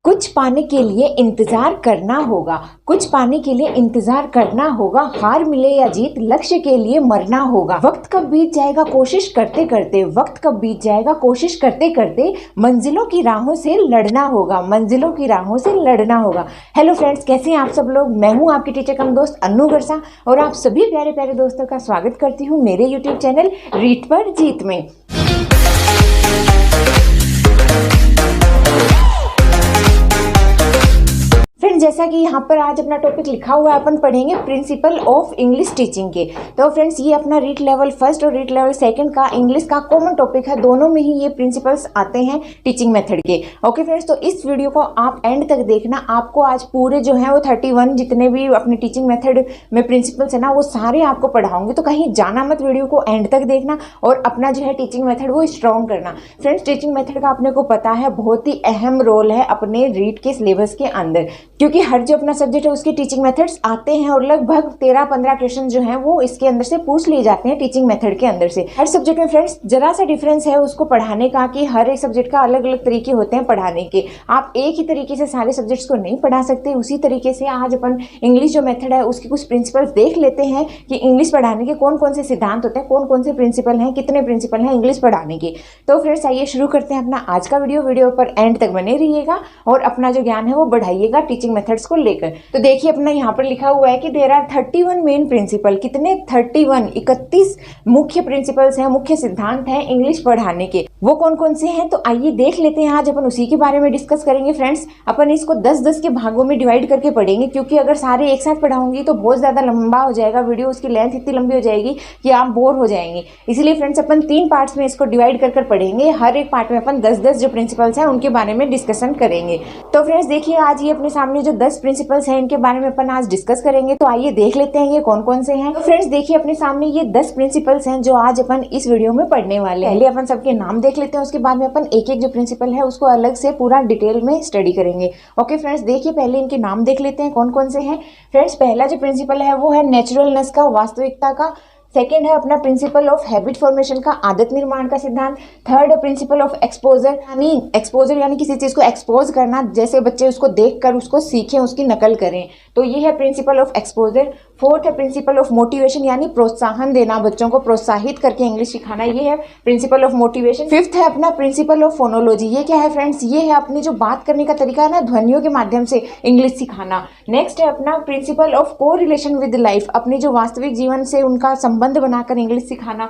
कुछ पाने के लिए इंतजार करना होगा, कुछ पाने के लिए इंतजार करना होगा, हार मिले या जीत लक्ष्य के लिए मरना होगा। वक्त कब बीत जाएगा कोशिश करते करते, वक्त कब बीत जाएगा कोशिश करते करते, मंजिलों की राहों से लड़ना होगा, मंजिलों की राहों से लड़ना होगा। हेलो फ्रेंड्स, कैसे हैं आप सब लोग। मैं हूं आपकी टीचर कम दोस्त अन्नू गरसा और आप सभी प्यारे प्यारे दोस्तों का स्वागत करती हूं मेरे यूट्यूब चैनल रीट पर जीत में। फ्रेंड्स, जैसा कि यहाँ पर आज अपना टॉपिक लिखा हुआ है, अपन पढ़ेंगे प्रिंसिपल ऑफ इंग्लिश टीचिंग के। तो फ्रेंड्स, ये अपना रीट लेवल फर्स्ट और रीट लेवल सेकंड का इंग्लिश का कॉमन टॉपिक है। दोनों में ही ये प्रिंसिपल्स आते हैं टीचिंग मेथड के। ओके फ्रेंड्स, तो इस वीडियो को आप एंड तक देखना। आपको आज पूरे जो है वो 31 जितने भी अपने टीचिंग मेथड में प्रिंसिपल्स है ना, वो सारे आपको पढ़ाऊंगी। तो कहीं जाना मत, वीडियो को एंड तक देखना और अपना जो है टीचिंग मेथड वो स्ट्रॉन्ग करना। फ्रेंड्स, टीचिंग मेथड का अपने को पता है बहुत ही अहम रोल है अपने रीट के सिलेबस के अंदर, क्योंकि हर जो अपना सब्जेक्ट है उसके टीचिंग मेथड्स आते हैं और लगभग 13-15 क्वेश्चन जो हैं वो इसके अंदर से पूछ लिए जाते हैं टीचिंग मेथड के अंदर से। हर सब्जेक्ट में फ्रेंड्स जरा सा डिफरेंस है उसको पढ़ाने का, कि हर एक सब्जेक्ट का अलग अलग तरीके होते हैं पढ़ाने के। आप एक ही तरीके से सारे सब्जेक्ट्स को नहीं पढ़ा सकते। उसी तरीके से आज अपन इंग्लिश जो मेथड है उसके कुछ प्रिंसिपल्स देख लेते हैं कि इंग्लिश पढ़ाने के कौन कौन से सिद्धांत होते हैं, कौन कौन से प्रिंसिपल हैं, कितने प्रिंसिपल हैं इंग्लिश पढ़ाने के। तो फ्रेंड्स, आइए शुरू करते हैं अपना आज का वीडियो पर एंड तक बने रहिएगा और अपना जो ज्ञान है वो बढ़ाइएगा टीचिंग मेथड्स को लेकर। तो देखिए, अपना यहाँ पर लिखा हुआ है कि देयर आर 31 मेन प्रिंसिपल। कितने? 31 मुख्य प्रिंसिपल्स हैं, मुख्य सिद्धांत हैं इंग्लिश पढ़ाने के। वो कौन कौन से हैं तो आइए देख लेते हैं। आज अपन उसी के बारे में डिस्कस करेंगे। फ्रेंड्स, अपन इसको 10-10 के भागों में डिवाइड करके पढ़ेंगे, क्योंकि अगर सारे एक साथ पढ़ाऊंगी तो बहुत ज्यादा लंबा हो जाएगा वीडियो, उसकी लेंथ इतनी लंबी हो जाएगी कि आप बोर हो जाएंगे। इसलिए फ्रेंड्स, अपन 3 पार्ट्स में इसको डिवाइड कर पढ़ेंगे। हर एक पार्ट में अपन 10-10 जो प्रिंसिपल्स हैं उनके बारे में डिस्कशन करेंगे। तो फ्रेंड्स देखिए, आज ये अपने सामने जो 10 प्रिंसिपल्स हैं इनके बारे में अपन आज डिस्कस करेंगे। तो आइए देख लेते हैं ये कौन कौन से हैं। तो फ्रेंड्स देखिए, अपने सामने ये 10 प्रिंसिपल्स हैं जो आज अपन इस वीडियो में पढ़ने वाले हैं। पहले अपन सबके नाम देख लेते हैं, उसके बाद में अपन एक एक जो प्रिंसिपल है उसको अलग से पूरा डिटेल में स्टडी करेंगे। ओके फ्रेंड्स, देखिए पहले इनके नाम देख लेते हैं कौन कौन से हैं। फ्रेंड्स, पहला जो प्रिंसिपल है वो है नेचुरलनेस का, वास्तविकता का। सेकेंड है अपना प्रिंसिपल ऑफ हैबिट फॉर्मेशन का, आदत निर्माण का सिद्धांत। थर्ड प्रिंसिपल ऑफ एक्सपोजर, यानी किसी चीज को एक्सपोज करना, जैसे बच्चे उसको देखकर उसको सीखें, उसकी नकल करें, तो ये है प्रिंसिपल ऑफ एक्सपोजर। फोर्थ है प्रिंसिपल ऑफ मोटिवेशन, यानी प्रोत्साहन देना, बच्चों को प्रोत्साहित करके इंग्लिश सिखाना, ये है प्रिंसिपल ऑफ मोटिवेशन। फिफ्थ है अपना प्रिंसिपल ऑफ फोनोलॉजी। ये क्या है फ्रेंड्स? ये है अपनी जो बात करने का तरीका है ना, ध्वनियों के माध्यम से इंग्लिश सिखाना। नेक्स्ट है अपना प्रिंसिपल ऑफ को रिलेशन विद लाइफ, अपनी जो वास्तविक जीवन से उनका संबंध बनाकर इंग्लिश सिखाना।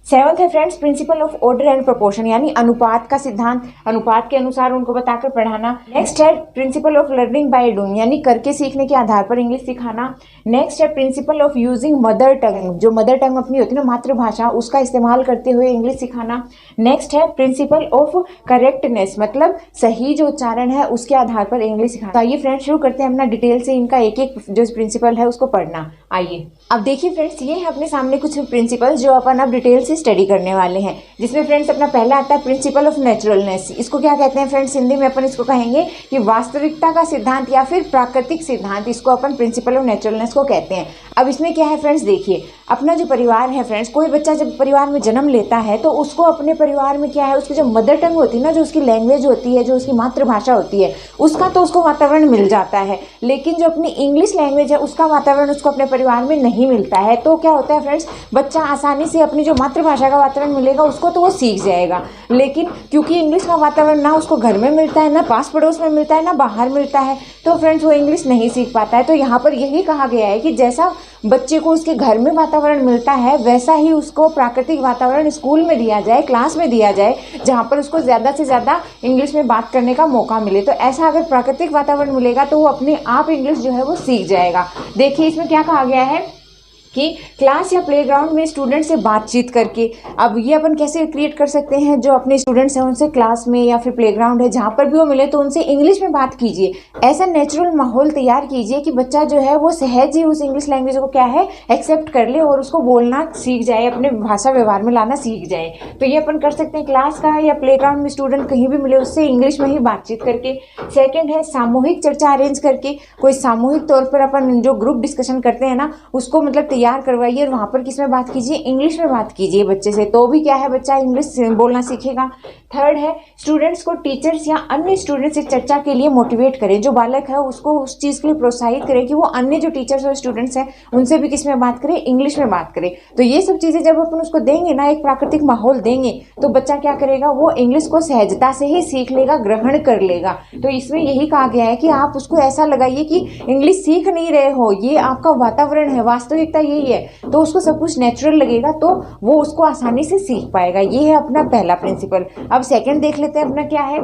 सेवंथ है friends principle of order and proportion, यानी अनुपात का सिद्धांत, अनुपात के अनुसार उनको बताकर पढ़ाना। नेक्स्ट है principle of learning by doing, यानी करके सीखने के आधार पर इंग्लिश सिखाना। नेक्स्ट है principle of using mother tongue, जो मदर टंग अपनी होती है ना, मातृभाषा, उसका इस्तेमाल करते हुए इंग्लिश सिखाना। नेक्स्ट है प्रिंसिपल ऑफ करेक्टनेस, मतलब सही जो उच्चारण है उसके आधार पर इंग्लिश सिखाना। तो आइए फ्रेंड्स शुरू करते हैं अपना डिटेल से इनका एक एक जो प्रिंसिपल है उसको पढ़ना। आइए अब देखिए फ्रेंड्स, ये है अपने सामने कुछ प्रिंसिपल जो अपन अब डिटेल से स्टडी करने वाले हैं, जिसमें फ्रेंड्स अपना पहला आता है प्रिंसिपल ऑफ नेचुरलनेस। इसको क्या कहते हैं फ्रेंड्स? हिंदी में अपन इसको कहेंगे कि वास्तविकता का सिद्धांत या फिर प्राकृतिक सिद्धांत, इसको अपन प्रिंसिपल ऑफ नेचुरलनेस को कहते हैं। अब इसमें क्या है फ्रेंड्स, देखिए अपना जो परिवार है फ्रेंड्स, कोई बच्चा जब परिवार में जन्म लेता है तो उसको अपने परिवार में क्या है, उसकी जो मदर टंग होती है ना, जो उसकी लैंग्वेज होती है, जो उसकी मातृभाषा होती है, उसका तो उसको वातावरण मिल जाता है, लेकिन जो अपनी इंग्लिश लैंग्वेज है उसका वातावरण उसको अपने परिवार में नहीं मिलता है। तो क्या होता है फ्रेंड्स, बच्चा आसानी से अपनी जो मातृभाषा का वातावरण मिलेगा उसको तो वो सीख जाएगा, लेकिन क्योंकि इंग्लिश का वातावरण ना उसको घर में मिलता है, ना पास पड़ोस में मिलता है, ना बाहर मिलता है, तो फ्रेंड्स वो इंग्लिश नहीं सीख पाता है। तो यहाँ पर यही कहा गया है कि जैसा बच्चे को उसके घर में वातावरण मिलता है वैसा ही उसको प्राकृतिक वातावरण स्कूल में दिया जाए, क्लास में दिया जाए, जहाँ पर उसको ज़्यादा से ज़्यादा इंग्लिश में बात करने का मौका मिले। तो ऐसा अगर प्राकृतिक वातावरण मिलेगा तो वो अपने आप इंग्लिश जो है वो सीख जाएगा। देखिए इसमें क्या कहा गया है कि क्लास या प्लेग्राउंड में स्टूडेंट से बातचीत करके, अब ये अपन कैसे क्रिएट कर सकते हैं, जो अपने स्टूडेंट्स हैं उनसे क्लास में या फिर प्लेग्राउंड है जहाँ पर भी वो मिले तो उनसे इंग्लिश में बात कीजिए। ऐसा नेचुरल माहौल तैयार कीजिए कि बच्चा जो है वो सहज ही उस इंग्लिश लैंग्वेज को क्या है एक्सेप्ट कर ले और उसको बोलना सीख जाए, अपने भाषा व्यवहार में लाना सीख जाए। तो ये अपन कर सकते हैं क्लास का या प्लेग्राउंड में स्टूडेंट कहीं भी मिले उससे इंग्लिश में ही बातचीत करके। सेकेंड है सामूहिक चर्चा अरेंज करके, कोई सामूहिक तौर पर अपन जो ग्रुप डिस्कशन करते हैं ना उसको मतलब तैयार करवाइए और वहाँ पर किस में बात कीजिए, इंग्लिश में बात कीजिए बच्चे से, तो भी क्या है बच्चा इंग्लिश बोलना सीखेगा। थर्ड है स्टूडेंट्स को टीचर्स या अन्य स्टूडेंट्स से चर्चा के लिए मोटिवेट करें। जो बालक है उसको उस चीज़ के लिए प्रोत्साहित करें कि वो अन्य जो टीचर्स और स्टूडेंट्स हैं उनसे भी किस में बात करें, इंग्लिश में बात करें। तो ये सब चीज़ें जब अपन उसको देंगे ना, एक प्राकृतिक माहौल देंगे, तो बच्चा क्या करेगा, वो इंग्लिश को सहजता से ही सीख लेगा, ग्रहण कर लेगा। तो इसमें यही कहा गया है कि आप उसको ऐसा लगाइए कि इंग्लिश सीख नहीं रहे हो, ये आपका वातावरण है, वास्तविकता यही है, तो उसको सब कुछ नेचुरल लगेगा, तो वो उसको आसानी से सीख पाएगा। ये है अपना पहला प्रिंसिपल। अब सेकंड देख लेते हैं अपना क्या है।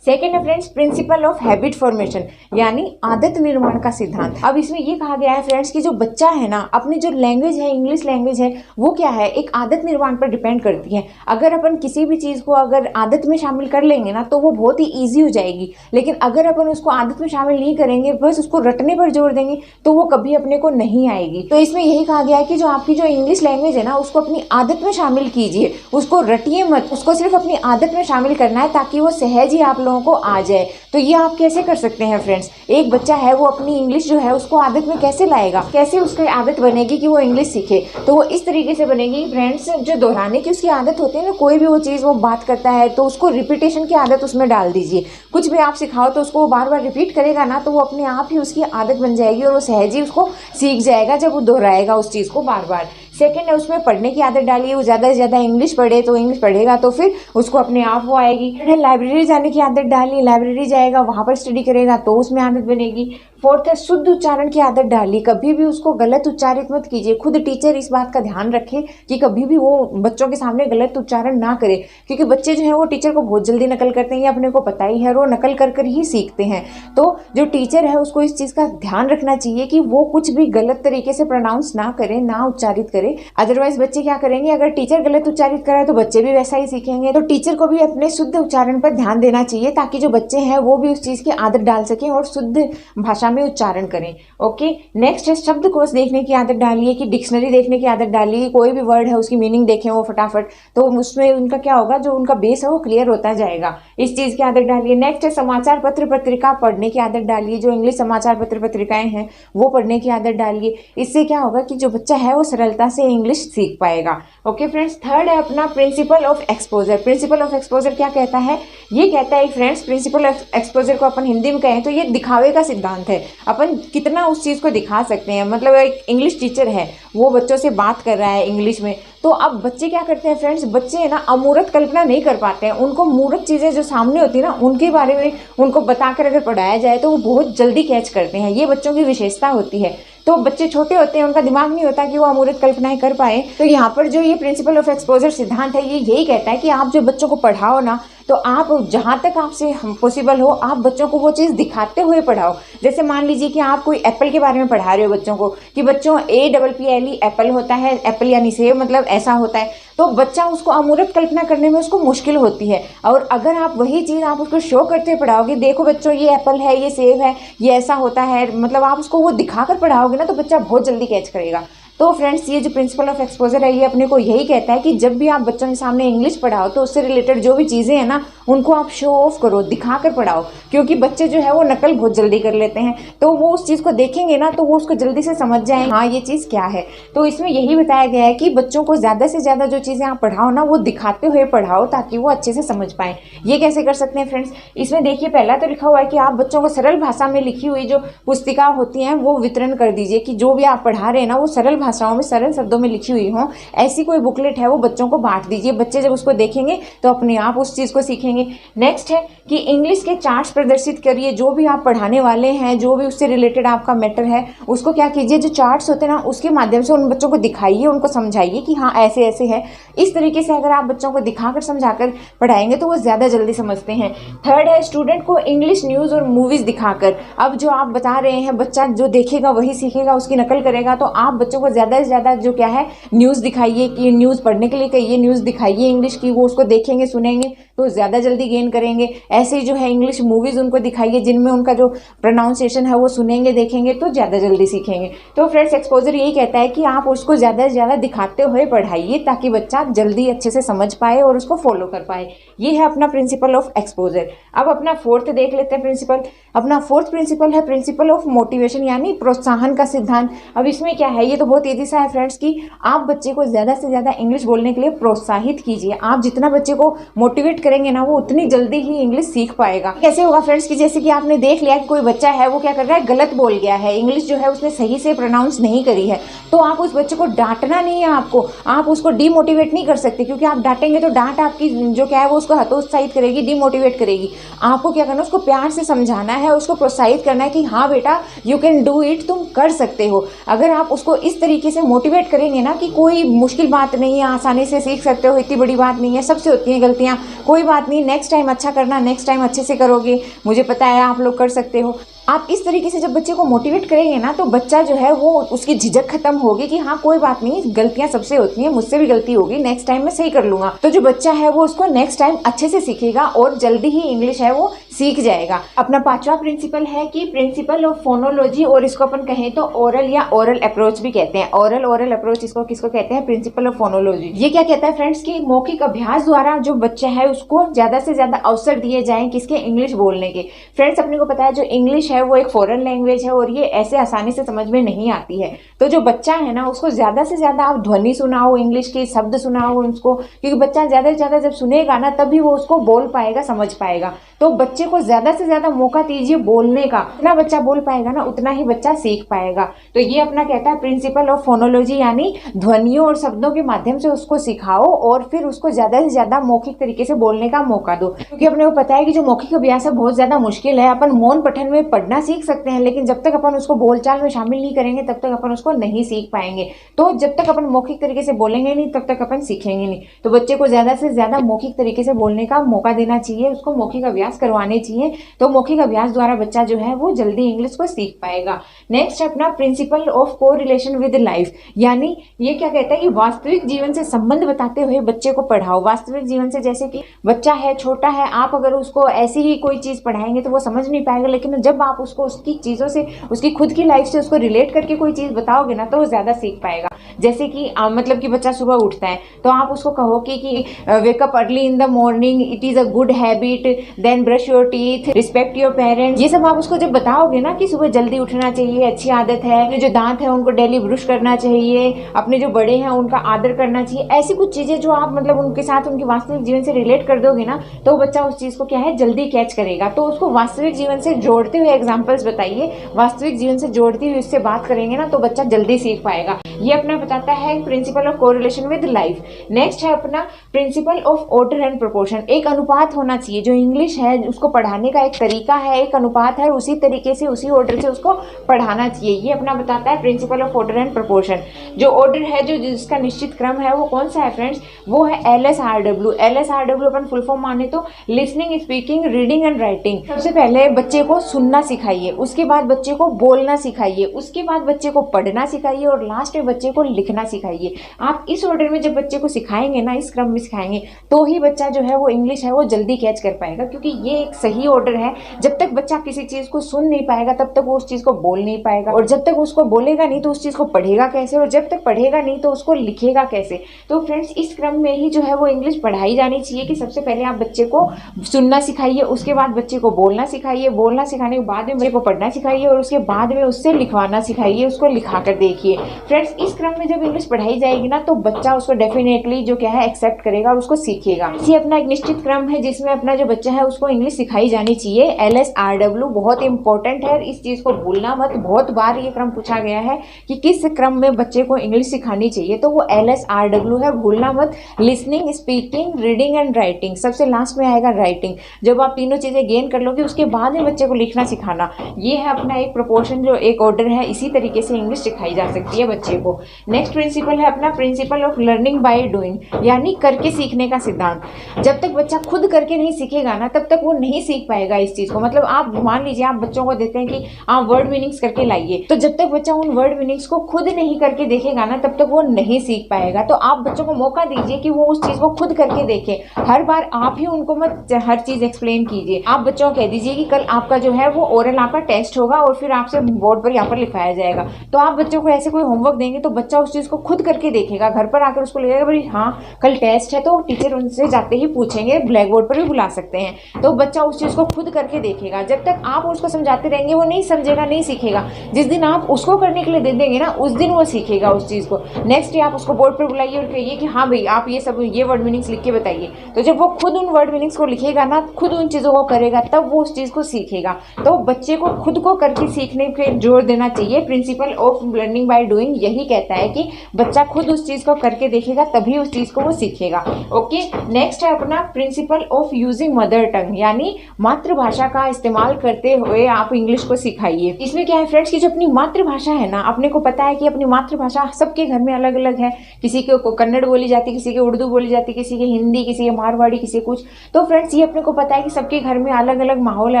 सेकेंड है friends principle of habit formation, यानी आदत निर्माण का सिद्धांत। अब इसमें ये कहा गया है फ्रेंड्स कि जो बच्चा है ना, अपनी जो लैंग्वेज है, इंग्लिश लैंग्वेज है, वो क्या है, एक आदत निर्माण पर डिपेंड करती है। अगर अपन किसी भी चीज़ को अगर आदत में शामिल कर लेंगे ना, तो वो बहुत ही ईजी हो जाएगी। लेकिन अगर अपन उसको आदत में शामिल नहीं करेंगे, बस उसको रटने पर जोर देंगे, तो वो कभी अपने को नहीं आएगी। तो इसमें यही कहा गया है कि जो आपकी जो इंग्लिश लैंग्वेज है ना, उसको अपनी आदत में शामिल कीजिए, उसको रटिए मत, उसको सिर्फ अपनी आदत में शामिल करना है, ताकि वो सहज ही आप को आ जाए। तो ये आप कैसे कर सकते हैं फ्रेंड्स, एक बच्चा है वो अपनी इंग्लिश जो है उसको आदत में कैसे लाएगा, कैसे उसकी आदत बनेगी कि वो इंग्लिश सीखे। तो वो इस तरीके से बनेगी फ्रेंड्स, जो दोहराने की उसकी आदत होती है ना, कोई भी वो चीज़ वो बात करता है तो उसको रिपीटेशन की आदत उसमें डाल दीजिए। कुछ भी आप सिखाओ तो उसको वो बार बार रिपीट करेगा ना, तो वो अपने आप ही उसकी आदत बन जाएगी और वो सहज ही उसको सीख जाएगा जब वो दोहराएगा उस चीज़ को बार बार। सेकेंड है उसमें पढ़ने की आदत डालिए, वो ज़्यादा से ज़्यादा इंग्लिश पढ़े, तो इंग्लिश पढ़ेगा तो फिर उसको अपने आप वो आएगी। लाइब्रेरी जाने की आदत डालिए, लाइब्रेरी जाएगा, वहाँ पर स्टडी करेगा तो उसमें आदत बनेगी। फोर्थ है शुद्ध उच्चारण की आदत डालिए, कभी भी उसको गलत उच्चारित मत कीजिए। खुद टीचर इस बात का ध्यान रखे कि कभी भी वो बच्चों के सामने गलत उच्चारण ना करे, क्योंकि बच्चे जो है वो टीचर को बहुत जल्दी नकल करते हैं, ये अपने को पता ही है, और वो नकल कर कर ही सीखते हैं। तो जो टीचर है उसको इस चीज़ का ध्यान रखना चाहिए कि वो कुछ भी गलत तरीके से प्रोनाउंस ना करे, ना उच्चारित करे। अदरवाइज बच्चे क्या करेंगे, अगर टीचर गलत उच्चारित कराए तो बच्चे भी वैसा ही सीखेंगे। तो टीचर को भी अपने शुद्ध उच्चारण पर ध्यान देना चाहिए, ताकि जो बच्चे हैं वो भी उस चीज़ की आदत डाल सकें और शुद्ध भाषा में उच्चारण करें। ओके, नेक्स्ट है शब्दकोश देखने की आदत डालिए, कि डिक्शनरी देखने की आदत डालिए, कोई भी वर्ड है उसकी मीनिंग देखें वो फटाफट, तो उसमें उनका क्या होगा, जो उनका बेस है वो क्लियर होता जाएगा। इस चीज़ की आदत डालिए। नेक्स्ट है समाचार पत्र पत्रिका पढ़ने की आदत डालिए, जो इंग्लिश समाचार पत्र पत्रिकाएं हैं वो पढ़ने की आदत डालिए। इससे क्या होगा कि जो बच्चा है वो सरलता से इंग्लिश सीख पाएगा। ओके फ्रेंड्स, थर्ड है अपना principle of exposure. Principle of exposure क्या कहता है, ये कहता है फ्रेंड्स, प्रिंसिपल ऑफ एक्सपोजर को अपन हिंदी में कहें तो ये दिखावे का सिद्धांत है। अपन कितना उस चीज़ को दिखा सकते हैं, मतलब एक इंग्लिश टीचर है, वो बच्चों से बात कर रहा है इंग्लिश में, तो अब बच्चे क्या करते हैं फ्रेंड्स, बच्चे है ना अमूर्त कल्पना नहीं कर पाते हैं। उनको मूर्त चीज़ें जो सामने होती है ना, उनके बारे में उनको बताकर अगर पढ़ाया जाए तो वो बहुत जल्दी कैच करते हैं। ये बच्चों की विशेषता होती है। तो बच्चे छोटे होते हैं, उनका दिमाग नहीं होता कि वो अमूर्त कल्पनाएं कर पाए। तो यहाँ पर जो ये प्रिंसिपल ऑफ एक्सपोजर सिद्धांत है, ये यही कहता है कि आप जो बच्चों को पढ़ाओ ना, तो आप जहाँ तक आपसे पॉसिबल हो आप बच्चों को वो चीज़ दिखाते हुए पढ़ाओ। जैसे मान लीजिए कि आप कोई एप्पल के बारे में पढ़ा रहे हो बच्चों को, कि बच्चों APPLE एप्पल होता है, एप्पल यानी सेब, मतलब ऐसा होता है, तो बच्चा उसको अमूर्त कल्पना करने में उसको मुश्किल होती है। और अगर आप वही चीज़ आप उसको शो करते पढ़ाओगे, देखो बच्चों ये एप्पल है, ये सेब है, ये ऐसा होता है, मतलब आप उसको वो दिखाकर पढ़ाओगे ना, तो बच्चा बहुत जल्दी कैच करेगा। तो फ्रेंड्स, ये जो प्रिंसिपल ऑफ एक्सपोजर है ये अपने को यही कहता है कि जब भी आप बच्चों के सामने इंग्लिश पढ़ाओ तो उससे रिलेटेड जो भी चीज़ें हैं ना, उनको आप शो ऑफ करो, दिखा कर पढ़ाओ, क्योंकि बच्चे जो है वो नकल बहुत जल्दी कर लेते हैं। तो वो उस चीज़ को देखेंगे ना, तो वो उसको जल्दी से समझ जाएंगे हाँ ये चीज़ क्या है। तो इसमें यही बताया गया है कि बच्चों को ज़्यादा से ज़्यादा जो चीज़ें आप पढ़ाओ ना, वो दिखाते हुए पढ़ाओ, ताकि वो अच्छे से समझ पाएँ। ये कैसे कर सकते हैं फ्रेंड्स, इसमें देखिए पहला तो लिखा हुआ है कि आप बच्चों को सरल भाषा में लिखी हुई जो पुस्तिका होती हैं वो वितरण कर दीजिए, कि जो भी आप पढ़ा रहे हैं ना वो सरल भाषाओं में, सरल शब्दों में लिखी हुई हो, ऐसी कोई बुकलेट है वो बच्चों को बांट दीजिए। बच्चे जब उसको देखेंगे तो अपने आप उस चीज़ को सीखेंगे। नेक्स्ट है कि इंग्लिश के चार्ट्स प्रदर्शित करिए, जो भी आप पढ़ाने वाले हैं, जो भी उससे रिलेटेड आपका मैटर है, उसको क्या कीजिए, जो चार्ट्स होते हैं ना उसके माध्यम से उन बच्चों को दिखाइए, उनको समझाइए कि हाँ ऐसे ऐसे है। इस तरीके से अगर आप बच्चों को दिखाकर समझाकर पढ़ाएंगे तो वो ज़्यादा जल्दी समझते हैं। थर्ड है स्टूडेंट को इंग्लिश न्यूज़ और मूवीज़ दिखाकर। अब जो आप बता रहे हैं, बच्चा जो देखेगा वही सीखेगा, उसकी नकल करेगा, तो आप बच्चों को ज़्यादा से ज़्यादा जो क्या है न्यूज़ दिखाइए, कि न्यूज़ पढ़ने के लिए कहिए, न्यूज़ दिखाइए इंग्लिश की, वो उसको देखेंगे सुनेंगे तो ज़्यादा जल्दी गेन करेंगे। ऐसे ही जो है इंग्लिश मूवीज़ उनको दिखाइए, जिनमें उनका जो प्रोनाउंसिएशन है वो सुनेंगे देखेंगे तो ज़्यादा जल्दी सीखेंगे। तो फ्रेंड्स, एक्सपोजर यही कहता है कि आप उसको ज़्यादा से ज़्यादा दिखाते हुए पढ़ाइए, ताकि बच्चा जल्दी अच्छे से समझ पाए और उसको फॉलो कर पाए। ये है अपना प्रिंसिपल ऑफ एक्सपोजर। अब अपना फोर्थ देख लेते हैं प्रिंसिपल। अपना फोर्थ प्रिंसिपल है प्रिंसिपल ऑफ मोटिवेशन, यानी प्रोत्साहन का सिद्धांत। अब इसमें क्या है, ये तो बहुत तेजी से है फ्रेंड्स कि आप बच्चे को ज़्यादा से ज़्यादा इंग्लिश बोलने के लिए प्रोत्साहित कीजिए। आप जितना बच्चे को मोटिवेट करेंगे ना, वो उतनी जल्दी ही इंग्लिश सीख पाएगा। कैसे होगा फ्रेंड्स कि जैसे कि आपने देख लिया कि कोई बच्चा है वो क्या कर रहा है, गलत बोल गया है, इंग्लिश जो है उसने सही से प्रोनाउंस नहीं करी है, तो आप उस बच्चे को डांटना नहीं है। आपको आप उसको डीमोटिवेट नहीं कर सकते, क्योंकि आप डांटेंगे तो डांट आपकी जो क्या है वो उसको हतोत्साहित करेगी, डीमोटिवेट करेगी। आपको क्या करना है, उसको प्यार से समझाना है, उसको प्रोत्साहित करना है कि हाँ बेटा यू कैन डू इट, तुम कर सकते हो। अगर आप उसको इस तरीके से मोटिवेट करेंगे ना कि कोई मुश्किल बात नहीं है, आसानी से सीख सकते हो, इतनी बड़ी बात नहीं है, सबसे होती हैं गलतियाँ, कोई बात नहीं, नेक्स्ट टाइम अच्छा करना, नेक्स्ट टाइम अच्छे से करोगे, मुझे पता है आप लोग कर सकते हो। आप इस तरीके से जब बच्चे को मोटिवेट करेंगे ना, तो बच्चा जो है वो उसकी झिझक खत्म होगी कि हाँ कोई बात नहीं, गलतियां सबसे होती हैं, मुझसे भी गलती होगी, नेक्स्ट टाइम मैं सही कर लूंगा। तो जो बच्चा है वो उसको नेक्स्ट टाइम अच्छे से सीखेगा और जल्दी ही इंग्लिश है वो सीख जाएगा। अपना 5वां प्रिंसिपल है कि प्रिंसिपल ऑफ फोनोलॉजी, और इसको अपन कहें तो ओरल या ओरल अप्रोच भी कहते हैं। ओरल अप्रोच इसको किसको कहते हैं, प्रिंसिपल ऑफ फोनोलॉजी। ये क्या कहता है फ्रेंड्स कि मौखिक अभ्यास द्वारा जो बच्चा है उसको ज्यादा से ज्यादा अवसर दिए जाए किसके, इंग्लिश बोलने के। फ्रेंड्स अपने को पता है जो इंग्लिश है वो एक फॉरेन लैंग्वेज है और ये ऐसे आसानी से समझ में नहीं आती है। तो जो बच्चा है ना उसको ज्यादा से ज्यादा आप ध्वनि सुनाओ, इंग्लिश के शब्द सुनाओ उसको, क्योंकि बच्चा ज्यादा से ज्यादा जब सुनेगा ना तभी वो उसको बोल पाएगा, समझ पाएगा। तो बच्चे को ज्यादा से ज्यादा मौका दीजिए बोलने का, जितना बच्चा बोल पाएगा ना उतना ही बच्चा सीख पाएगा। तो ये अपना कहता है प्रिंसिपल ऑफ फोनोलॉजी, यानी ध्वनियों और शब्दों के माध्यम से उसको सिखाओ और फिर उसको ज्यादा से ज्यादा मौखिक तरीके से बोलने का मौका दो। क्योंकि अपने को पता है कि जो मौखिक अभ्यास है बहुत ज्यादा मुश्किल है। अपन मौन पठन में पढ़ना सीख सकते हैं, लेकिन जब तक अपन उसको बोलचाल में शामिल नहीं करेंगे तब तक अपन उसको नहीं सीख पाएंगे। तो जब तक अपन मौखिक तरीके से बोलेंगे नहीं तब तक अपन सीखेंगे नहीं। तो बच्चे को ज्यादा से ज्यादा मौखिक तरीके से बोलने का मौका देना चाहिए, उसको मौखिक अभ्यास करवाने चाहिए। तो मौखिक अभ्यास द्वारा बच्चा जो है वो जल्दी इंग्लिश को सीख पाएगा। नेक्स्ट अपना principle of correlation with life, यानी ये क्या कहता है कि वास्तविक जीवन से संबंध बताते हुए बच्चे को पढ़ाओ। वास्तविक जीवन से, जैसे कि बच्चा है, छोटा है, आप अगर उसको ऐसी ही कोई चीज पढ़ाएंगे तो वो समझ नहीं पाएगा, लेकिन जब आप उसको उसकी चीजों से, उसकी खुद की लाइफ से उसको रिलेट करके कोई चीज बताओगे ना तो वो ज्यादा सीख पाएगा। जैसे कि मतलब कि बच्चा सुबह उठता है तो आप उसको कहो कि wake up early in the morning, it is a good habit, then brush your teeth, respect your parents. ये सब आप उसको जब बताओगे ना कि सुबह जल्दी उठना चाहिए, अच्छी आदत है, अपने जो दांत है उनको डेली ब्रश करना चाहिए, अपने जो बड़े हैं उनका आदर करना चाहिए, ऐसी कुछ चीजें जो आप मतलब उनके साथ उनके वास्तविक जीवन से रिलेट कर दोगे ना तो बच्चा उस चीज को क्या है जल्दी कैच करेगा। तो उसको वास्तविक जीवन से जोड़ते हुए एग्जाम्पल्स बताइए, वास्तविक जीवन से जोड़ती हुई उससे बात करेंगे ना तो बच्चा जल्दी सीख पाएगा। ये अपना बताता है principle of correlation with life. Next है अपना principle of order and proportion. एक अनुपात होना चाहिए, जो इंग्लिश है उसको पढ़ाने का एक तरीका है, एक अनुपात है, उसी तरीके से उसी ऑर्डर से उसको पढ़ाना चाहिए। ये अपना बताता है principle of order and proportion. जो ऑर्डर है, जो जिसका निश्चित क्रम है वो कौन सा है फ्रेंड्स, वो है LSRW। LSRW अपन फुल फॉर्म माने तो listening, speaking, reading and writing. सबसे पहले बच्चे को सुनना सिखाइए, उसके बाद बच्चे को बोलना सिखाइए, उसके बाद बच्चे को पढ़ना सिखाइए और लास्ट में बच्चे को लिखना सिखाइए। आप इस ऑर्डर में जब बच्चे को सिखाएंगे ना, इस क्रम में सिखाएंगे तो ही बच्चा जो है वो इंग्लिश है वो जल्दी कैच कर पाएगा, क्योंकि ये एक सही ऑर्डर है। जब तक बच्चा किसी चीज को सुन नहीं पाएगा तब तक वो उस चीज को बोल नहीं पाएगा, और जब तक उसको बोलेगा नहीं तो उस चीज को पढ़ेगा कैसे, और जब तक पढ़ेगा नहीं तो उसको लिखेगा कैसे। तो फ्रेंड्स इस क्रम में ही जो है वो इंग्लिश पढ़ाई जानी चाहिए कि सबसे पहले आप बच्चे को सुनना सिखाइए, उसके बाद बच्चे को बोलना सिखाइए, बोलना सिखाने के बाद में बच्चे को पढ़ना सिखाइए और उसके बाद में उससे लिखवाना सिखाइए, उसको लिखा कर देखिए। फ्रेंड्स इस क्रम में जब इंग्लिश पढ़ाई जाएगी ना तो बच्चा उसको डेफिनेटली जो क्या है एक्सेप्ट करेगा और उसको सीखेगा। ये अपना एक निश्चित क्रम है जिसमें अपना जो बच्चा है उसको इंग्लिश सिखाई जानी चाहिए। LSRW बहुत इंपॉर्टेंट है, इस चीज को भूलना मत। बहुत बार ये क्रम पूछा गया है कि किस क्रम में बच्चे को इंग्लिश सिखानी चाहिए, तो वो LSRW है, भूलना मत। Listening, speaking, reading and writing, सबसे लास्ट में आएगा राइटिंग। जब आप तीनों चीजें गेन कर लोगे उसके बाद में बच्चे को लिखना सिखाना। ये है अपना एक प्रोपोर्शन, जो एक ऑर्डर है, इसी तरीके से इंग्लिश सिखाई जा सकती है बच्चे को। नेक्स्ट प्रिंसिपल है अपना principle of learning by doing, यानी करके सीखने का सिद्धांत। जब तक बच्चा खुद करके नहीं सीखेगा ना तब तक वो नहीं सीख पाएगा इस चीज को। मतलब आप मान लीजिए आप बच्चों को देते हैं कि आप वर्ड मीनिंग्स करके लाइए, तो जब तक बच्चा उन वर्ड मीनिंग्स को खुद नहीं करके देखेगा ना तब तक वो नहीं सीख पाएगा। तो आप बच्चों को मौका दीजिए कि वो उस चीज को खुद करके देखें। हर बार आप ही उनको मत हर चीज एक्सप्लेन कीजिए। आप बच्चों को कह दीजिए कि कल आपका जो है वो ओरल आपका टेस्ट होगा और फिर आपसे बोर्ड पर यहाँ पर लिखाया जाएगा। तो आप बच्चों को ऐसे कोई होमवर्क देंगे तो बच्चा उस चीज़ को खुद करके देखेगा, घर पर आकर उसको लगेगा भाई हाँ कल टेस्ट है, तो टीचर उनसे जाते ही पूछेंगे, ब्लैक बोर्ड पर भी बुला सकते हैं, तो बच्चा उस चीज़ को खुद करके देखेगा। जब तक आप उसको समझाते रहेंगे वो नहीं समझेगा, नहीं सीखेगा। जिस दिन आप उसको करने के लिए दे देंगे ना, उस दिन वो सीखेगा उस चीज़ को। नेक्स्ट डे आप उसको बोर्ड पर बुलाइए और कहिए कि हाँ भाई आप ये वर्ड मीनिंग्स लिख के बताइए। तो जब वो खुद उन वर्ड मीनिंग्स को लिखेगा ना, खुद उन चीज़ों को करेगा, तब वो उस चीज़ को सीखेगा। तो बच्चे को खुद को करके सीखने पे जोर देना चाहिए। Principle of learning by doing यही कहता है कि बच्चा खुद उस चीज़ को करके देखेगा, तभी उस चीज़ को वो सीखेगा। ओके, नेक्स्ट है अपना principle of using mother tongue, यानी मातृभाषा का इस्तेमाल करते हुए आप इंग्लिश को सिखाइए। इसमें क्या है फ्रेंड्स कि जो अपनी मातृभाषा है ना, अपने को पता है कि अपनी मातृभाषा सबके घर में अलग अलग है। किसी को कन्नड़ बोली जाती है, किसी के उर्दू बोली जाती है, किसी के हिंदी, किसी के मारवाड़ी, किसी कुछ। तो फ्रेंड्स ये अपने को पता है कि सबके घर में अलग अलग माहौल है,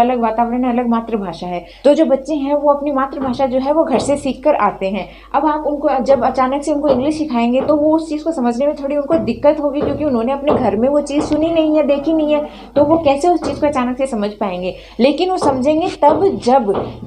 अलग वातावरण है, अलग मातृभाषा है। तो जो बच्चे हैं वो अपनी मातृभाषा जो है वो घर से सीख कर आते हैं। अब आप उनको जब अचानक से उनको इंग्लिश सिखाएंगे तो वो उस चीज़ को समझने में थोड़ी उनको दिक्कत होगी, क्योंकि उन्होंने अपने घर में वो चीज़ सुनी नहीं है, देखी नहीं है, तो वो कैसे उस चीज़ को अचानक से समझ पाएंगे। लेकिन वो समझेंगे तब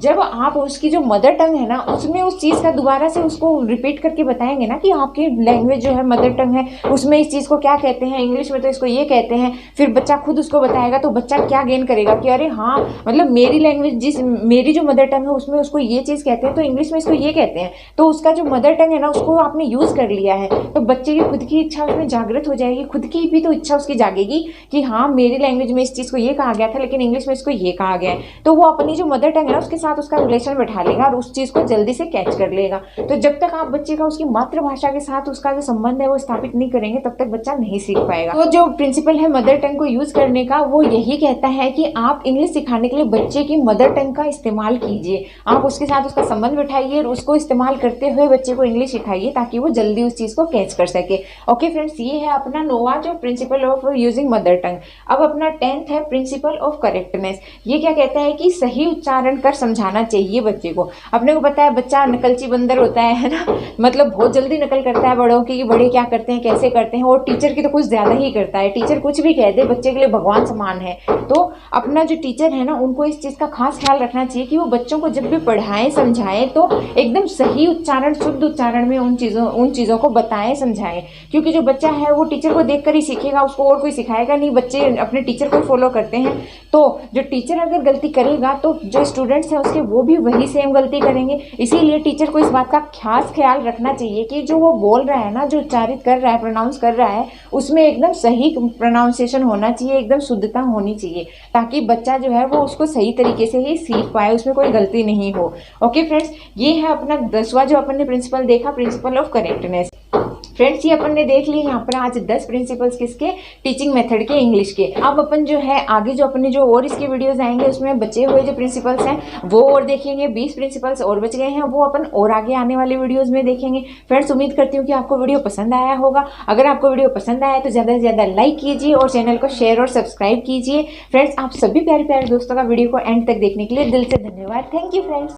जब आप उसकी जो मदर टंग है ना, उसमें उस चीज़ का दोबारा से उसको रिपीट करके बताएंगे ना कि आपकी लैंग्वेज जो है मदर टंग है, उसमें इस चीज़ को क्या कहते हैं, इंग्लिश में तो इसको ये कहते हैं। फिर बच्चा खुद उसको बताएगा, तो बच्चा क्या गेन करेगा कि अरे हाँ मतलब मेरी लैंग्वेज मेरी जो मदर टंग है उसमें उसको ये चीज़ कहते हैं, तो इंग्लिश में इसको ये कहते हैं। तो उसका जो मदर टंग है ना, उसको आपने यूज़ कर लिया है, तो बच्चे की खुद की इच्छा उसमें जागृत हो जाएगी, खुद की भी तो इच्छा उसकी जागेगी कि हाँ मेरी लैंग्वेज में इस चीज़ को ये कहा गया था, लेकिन इंग्लिश में इसको ये कहा गया है। तो वो अपनी जो मदर टंग है ना उसके साथ उसका रिलेशन बैठा लेगा और उस चीज़ को जल्दी से कैच कर लेगा। तो जब तक आप बच्चे का उसकी मातृभाषा के साथ उसका जो संबंध है वो स्थापित नहीं करेंगे, तब तक बच्चा नहीं सीख पाएगा। तो जो प्रिंसिपल है मदर टंग को यूज करने का, वो यही कहता है कि आप इंग्लिश सिखाने के लिए बच्चे की मदर टंग का इस्तेमाल कीजिए। आप उसके साथ उसका संबंध बिठाइए और उसको इस्तेमाल करते हुए बच्चे को इंग्लिश सिखाइए, ताकि वो जल्दी उस चीज़ को कैच कर सके। ओके फ्रेंड्स, ये है अपना नोवा जो principle of using mother tongue. अब अपना 10th है प्रिंसिपल ऑफ करेक्टनेस। ये क्या कहता है कि सही उच्चारण कर समझाना चाहिए बच्चे को। अपने को पता है बच्चा नकलची बंदर होता है ना, मतलब बहुत जल्दी नकल करता है बड़ों की, बड़े क्या करते हैं कैसे करते हैं, और टीचर की तो कुछ ज़्यादा ही करता है। टीचर कुछ भी कह दे बच्चे के लिए भगवान समान है। तो अपना जो टीचर है ना, उनको इस चीज़ का खास ख्याल रखना चाहिए कि वो बच्चों को जब भी पढ़ाएं समझाएं तो एकदम सही उच्चारण, शुद्ध उच्चारण में उन चीज़ों को बताएं समझाएं। क्योंकि जो बच्चा है वो टीचर को देखकर ही सीखेगा, उसको और कोई सिखाएगा नहीं। बच्चे अपने टीचर को फॉलो करते हैं, तो जो टीचर अगर गलती करेगा तो जो स्टूडेंट्स हैं उसके वो भी वही सेम गलती करेंगे। इसीलिए टीचर को इस बात का खास ख्याल रखना चाहिए कि जो वो बोल रहा है ना, जो उच्चारित कर रहा है, प्रोनाउंस कर रहा है, उसमें एकदम सही प्रोनाउंसिएशन होना चाहिए, एकदम शुद्धता होनी चाहिए, ताकि बच्चा जो है वो उसको सही तरीके से ही सीख पाए, उसमें कोई गलती नहीं हो। ओके फ्रेंड्स, ये है अपना 10वां जो अपन ने प्रिंसिपल देखा, प्रिंसिपल ऑफ करेक्टनेस। फ्रेंड्स ये अपन ने देख लिए यहाँ पर आज 10 प्रिंसिपल्स किसके, टीचिंग मेथड के, इंग्लिश के। अब अपन जो है आगे जो अपने जो और इसके वीडियोस आएंगे उसमें बचे हुए जो प्रिंसिपल्स हैं वो और देखेंगे। 20 प्रिंसिपल्स और बच गए हैं, वो अपन और आगे आने वाले वीडियोस में देखेंगे। फ्रेंड्स उम्मीद करती हूँ कि आपको वीडियो पसंद आया होगा। अगर आपको वीडियो पसंद आया तो ज़्यादा से ज़्यादा लाइक कीजिए और चैनल को शेयर और सब्सक्राइब कीजिए। फ्रेंड्स आप सभी प्यारे प्यारे दोस्तों का वीडियो को एंड तक देखने के लिए दिल से धन्यवाद। Thank you friends.